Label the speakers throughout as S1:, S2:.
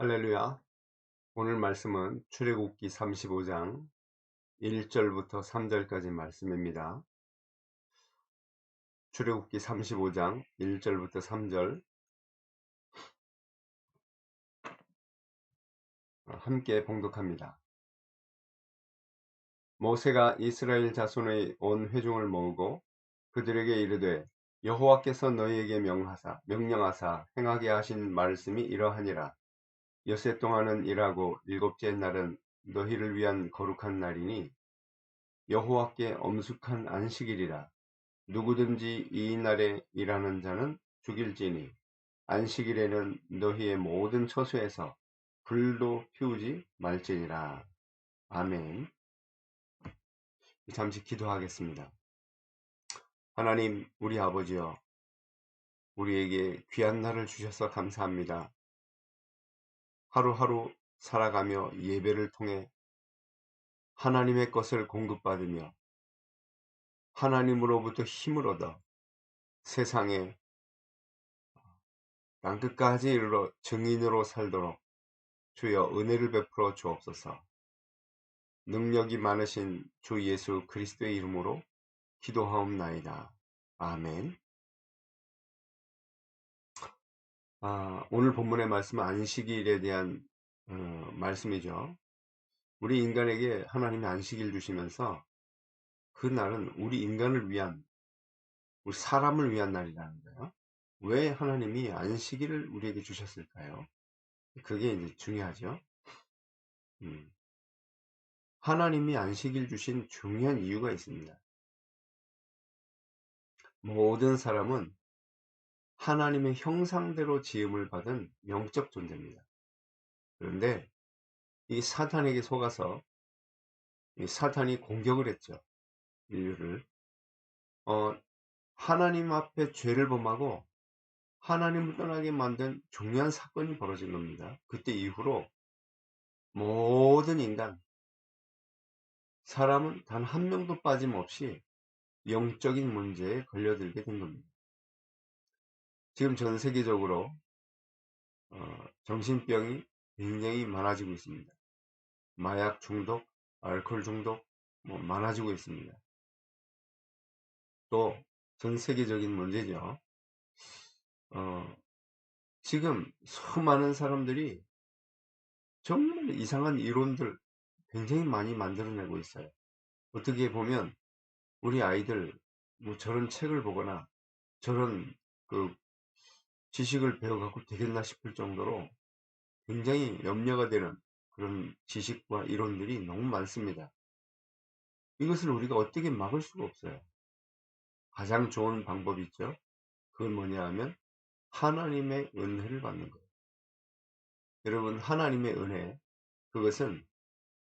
S1: 할렐루야. 오늘 말씀은 출애굽기 35장 1절부터 3절까지 말씀입니다. 출애굽기 35장 1절부터 3절 함께 봉독합니다. 모세가 이스라엘 자손의 온 회중을 모으고 그들에게 이르되 여호와께서 너희에게 명령하사 행하게 하신 말씀이 이러하니라. 엿새 동안은 일하고 일곱째 날은 너희를 위한 거룩한 날이니 여호와께 엄숙한 안식일이라. 누구든지 이 날에 일하는 자는 죽일지니 안식일에는 너희의 모든 처소에서 불도 피우지 말지니라. 아멘. 잠시 기도하겠습니다. 하나님, 우리 아버지여, 우리에게 귀한 날을 주셔서 감사합니다. 하루하루 살아가며 예배를 통해 하나님의 것을 공급받으며 하나님으로부터 힘을 얻어 세상에 땅끝까지 이르러 증인으로 살도록 주여 은혜를 베풀어 주옵소서. 능력이 많으신 주 예수 그리스도의 이름으로 기도하옵나이다. 아멘. 오늘 본문의 말씀은 안식일에 대한 말씀이죠. 우리 인간에게 하나님이 안식일 주시면서 그 날은 우리 인간을 위한, 우리 사람을 위한 날이라는 거예요. 왜 하나님이 안식일을 우리에게 주셨을까요? 그게 이제 중요하죠. 하나님이 안식일 주신 중요한 이유가 있습니다. 모든 사람은 하나님의 형상대로 지음을 받은 영적 존재입니다. 그런데 이 사탄에게 속아서 이 사탄이 공격을 했죠. 인류를. 하나님 앞에 죄를 범하고 하나님을 떠나게 만든 중요한 사건이 벌어진 겁니다. 그때 이후로 모든 인간, 사람은 단 한 명도 빠짐없이 영적인 문제에 걸려들게 된 겁니다. 지금 전 세계적으로 정신병이 굉장히 많아지고 있습니다. 마약 중독, 알코올 중독 많아지고 있습니다. 또 전 세계적인 문제죠. 지금 수많은 사람들이 정말 이상한 이론들 굉장히 많이 만들어내고 있어요. 어떻게 보면 우리 아이들 저런 책을 보거나 저런 그 지식을 배워갖고 되겠나 싶을 정도로 굉장히 염려가 되는 그런 지식과 이론들이 너무 많습니다. 이것을 우리가 어떻게 막을 수가 없어요. 가장 좋은 방법이 있죠. 그건 뭐냐 하면 하나님의 은혜를 받는 거예요. 여러분, 하나님의 은혜, 그것은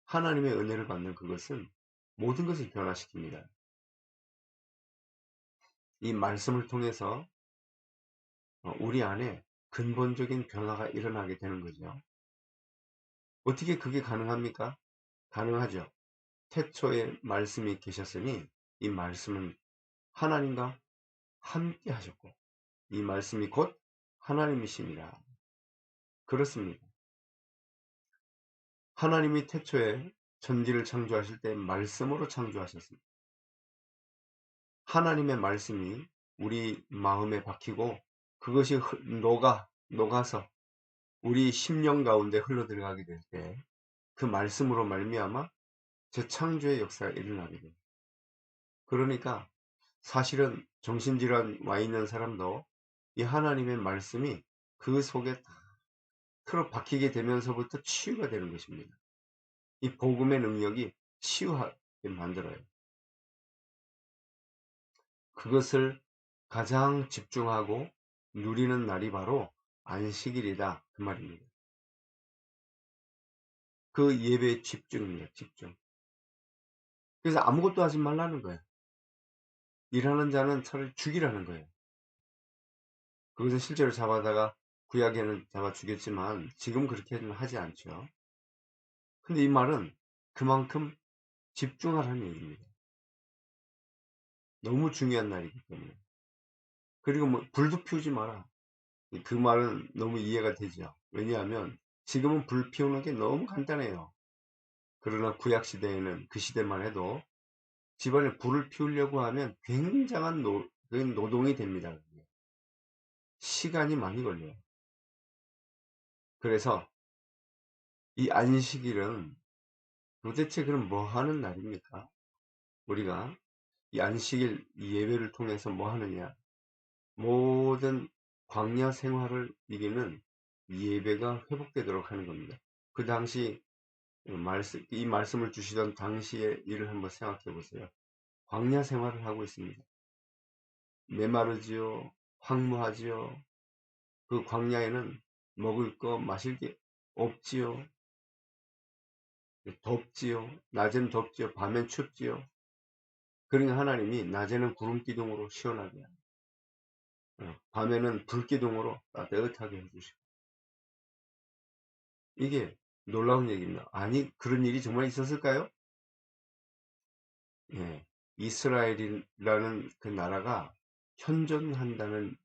S1: 하나님의 은혜를 받는 그것은 모든 것을 변화시킵니다. 이 말씀을 통해서 우리 안에 근본적인 변화가 일어나게 되는 거죠. 어떻게 그게 가능합니까? 가능하죠. 태초에 말씀이 계셨으니 이 말씀은 하나님과 함께 하셨고 이 말씀이 곧 하나님이십니다. 그렇습니다. 하나님이 태초에 천지를 창조하실 때 말씀으로 창조하셨습니다. 하나님의 말씀이 우리 마음에 박히고 그것이 녹아서 우리 심령 가운데 흘러들어가게 될 때 그 말씀으로 말미암아 재창조의 역사가 일어나게 됩니다. 그러니까 사실은 정신질환 와 있는 사람도 이 하나님의 말씀이 그 속에 다 틀어 박히게 되면서부터 치유가 되는 것입니다. 이 복음의 능력이 치유하게 만들어요. 그것을 가장 집중하고 누리는 날이 바로 안식일이다, 그 말입니다. 그 예배의 집중입니다. 집중. 그래서 아무것도 하지 말라는 거예요. 일하는 자는 차라리 죽이라는 거예요. 그것은 실제로 잡아다가 구약에는 잡아 죽였지만 지금 그렇게는 하지 않죠. 근데 이 말은 그만큼 집중하라는 얘기입니다. 너무 중요한 날이기 때문에. 그리고 불도 피우지 마라. 그 말은 너무 이해가 되죠. 왜냐하면 지금은 불 피우는 게 너무 간단해요. 그러나 구약 시대에는 그 시대만 해도 집안에 불을 피우려고 하면 굉장한 그 노동이 됩니다. 그게. 시간이 많이 걸려요. 그래서 이 안식일은 도대체 그럼 뭐 하는 날입니까? 우리가 이 안식일 이 예배를 통해서 뭐 하느냐? 모든 광야 생활을 이기는 예배가 회복되도록 하는 겁니다. 그 당시 이 말씀을 주시던 당시의 일을 한번 생각해 보세요. 광야 생활을 하고 있습니다. 메마르지요. 황무하지요. 그 광야에는 먹을 거 마실 게 없지요. 덥지요. 낮엔 덥지요. 밤엔 춥지요. 그러니까 하나님이 낮에는 구름 기둥으로 시원하게 하고 밤에는 불 기둥으로 따뜻하게 해주시고 이게 놀라운 얘기입니다. 아니 그런 일이 정말 있었을까요? 예. 이스라엘이라는 그 나라가 현존한다는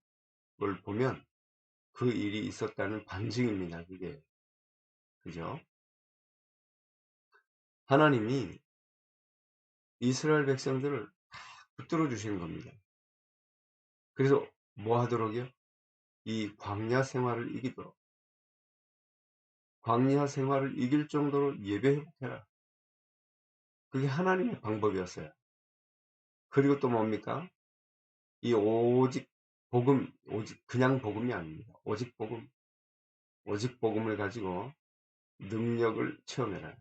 S1: 걸 보면 그 일이 있었다는 반증입니다. 그게. 그죠? 하나님이 이스라엘 백성들을 붙들어 주시는 겁니다. 그래서 뭐 하도록요? 이 광야 생활을 이기도록. 광야 생활을 이길 정도로 예배 회복해라. 그게 하나님의 방법이었어요. 그리고 또 뭡니까? 이 오직 복음, 오직 그냥 복음이 아닙니다. 오직 복음, 오직 복음을 가지고 능력을 체험해라.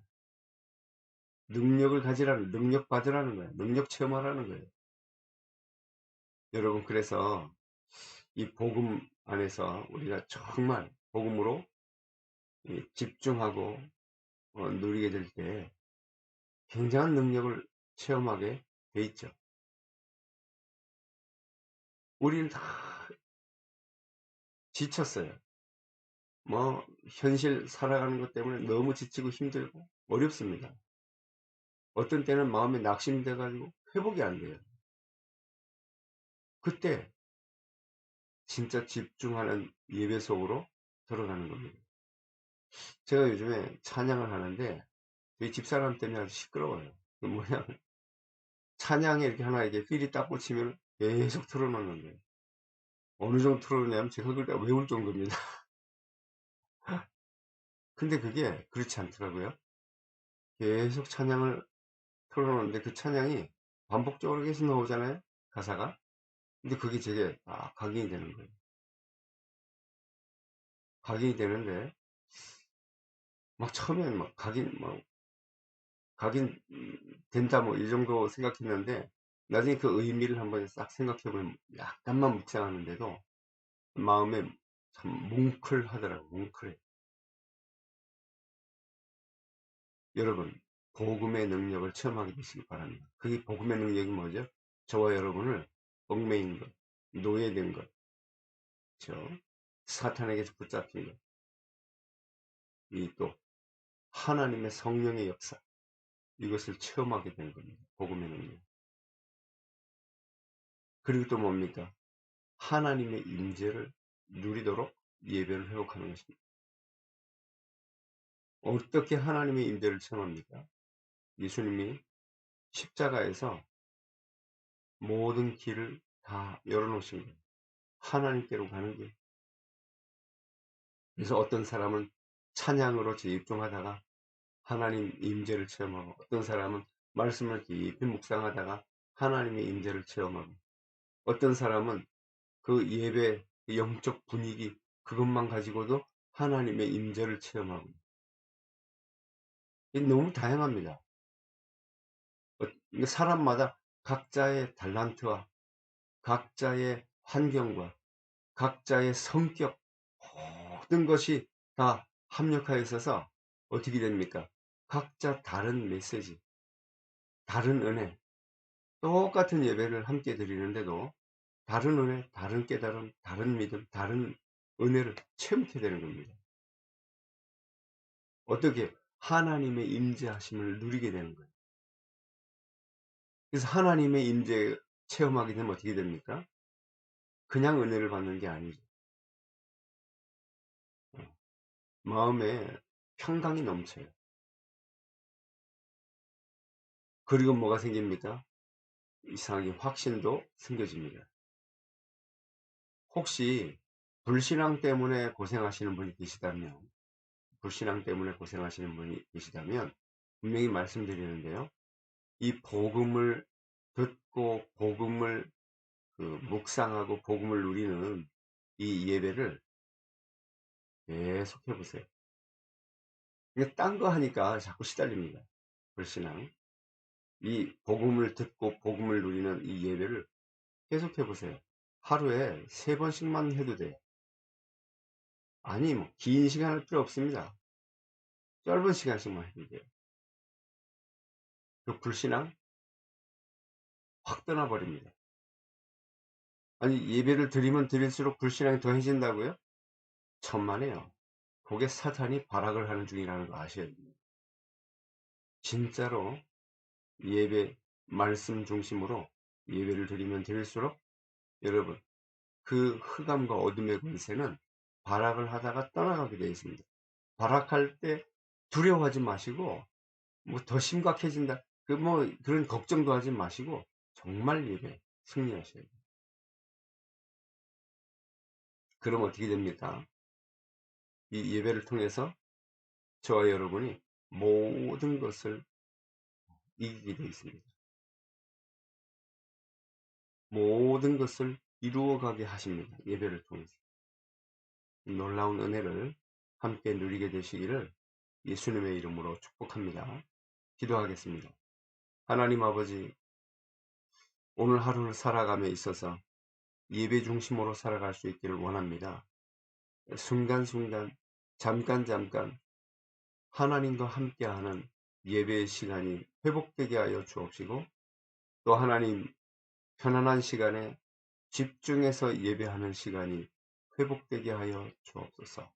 S1: 능력을 가지라는, 능력 받으라는 거예요. 능력 체험하라는 거예요. 여러분, 그래서 이 복음 안에서 우리가 정말 복음으로 집중하고 누리게 될 때 굉장한 능력을 체험하게 돼 있죠. 우리는 다 지쳤어요. 뭐 현실 살아가는 것 때문에 너무 지치고 힘들고 어렵습니다. 어떤 때는 마음이 낙심돼 가지고 회복이 안 돼요. 그때 진짜 집중하는 예배 속으로 들어가는 겁니다. 제가 요즘에 찬양을 하는데 저희 집사람 때문에 아주 시끄러워요. 그 뭐냐 찬양에 이렇게 하나 이렇게 필이 딱 꽂히면 계속 틀어놓는 거예요. 어느 정도 틀어놓냐면 제가 그걸 다 외울 정도입니다. 근데 그게 그렇지 않더라고요. 계속 찬양을 틀어놓는데 그 찬양이 반복적으로 계속 나오잖아요. 가사가. 근데 그게 제게 각인이 되는 거예요. 각인이 되는데 막 처음에는 막 각인 된다 뭐 이 정도 생각했는데 나중에 그 의미를 한번 싹 생각해 보면 약간만 묵상하는데도 마음에 참 뭉클하더라고요. 뭉클해. 여러분 복음의 능력을 체험하게 되시기 바랍니다. 그게 복음의 능력이 뭐죠? 저와 여러분을 얽매인 것, 노예된 것, 그렇죠? 사탄에게서 붙잡힌 것, 이 또 하나님의 성령의 역사 이것을 체험하게 되는 겁니다. 복음의 능력. 그리고 또 뭡니까? 하나님의 임재를 누리도록 예배를 회복하는 것입니다. 어떻게 하나님의 임재를 체험합니까? 예수님이 십자가에서 모든 길을 다 열어놓으신 거예요. 하나님께로 가는 길. 그래서 어떤 사람은 찬양으로 집중하다가 하나님 임재를 체험하고 어떤 사람은 말씀을 깊이 묵상하다가 하나님의 임재를 체험하고 어떤 사람은 그 예배 그 영적 분위기 그것만 가지고도 하나님의 임재를 체험하고 이게 너무 다양합니다. 이게 사람마다 각자의 달란트와 각자의 환경과 각자의 성격 모든 것이 다 합력하여 있어서 어떻게 됩니까? 각자 다른 메시지, 다른 은혜, 똑같은 예배를 함께 드리는데도 다른 은혜, 다른 깨달음, 다른 믿음, 다른 은혜를 체험케 되는 겁니다. 어떻게 하나님의 임재하심을 누리게 되는 거예요. 그래서 하나님의 임재 체험하게 되면 어떻게 됩니까? 그냥 은혜를 받는 게 아니죠. 마음에 평강이 넘쳐요. 그리고 뭐가 생깁니까? 이상하게 확신도 생겨집니다. 혹시 불신앙 때문에 고생하시는 분이 계시다면, 불신앙 때문에 고생하시는 분이 계시다면 분명히 말씀드리는데요. 이 복음을 듣고 복음을 묵상하고 복음을 누리는 이 예배를 계속 해보세요. 이게 딴 거 하니까 자꾸 시달립니다. 불신앙. 이 복음을 듣고 복음을 누리는 이 예배를 계속 해보세요. 하루에 3번씩만 해도 돼요. 아니 뭐 긴 시간 할 필요 없습니다. 짧은 시간씩만 해도 돼요. 그 불신앙 확 떠나버립니다. 아니 예배를 드리면 드릴수록 불신앙이 더해진다고요? 천만에요. 그게 사탄이 발악을 하는 중이라는 거 아셔야 됩니다. 진짜로 예배 말씀 중심으로 예배를 드리면 드릴수록 여러분 그 흑암과 어둠의 권세는 발악을 하다가 떠나가게 되어 있습니다. 발악할 때 두려워하지 마시고 뭐 더 심각해진다 그런 걱정도 하지 마시고 정말 예배 승리하셔야 돼요. 그럼 어떻게 됩니까? 이 예배를 통해서 저와 여러분이 모든 것을 이기게 되어 있습니다. 모든 것을 이루어가게 하십니다. 예배를 통해서. 놀라운 은혜를 함께 누리게 되시기를 예수님의 이름으로 축복합니다. 기도하겠습니다. 하나님 아버지, 오늘 하루를 살아감에 있어서 예배 중심으로 살아갈 수 있기를 원합니다. 순간순간, 잠깐 하나님과 함께하는 예배의 시간이 회복되게 하여 주옵시고, 또 하나님 편안한 시간에 집중해서 예배하는 시간이 회복되게 하여 주옵소서.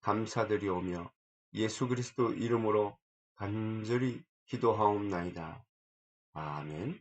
S1: 감사드리오며 예수 그리스도 이름으로 간절히 기도하옵나이다. 아멘.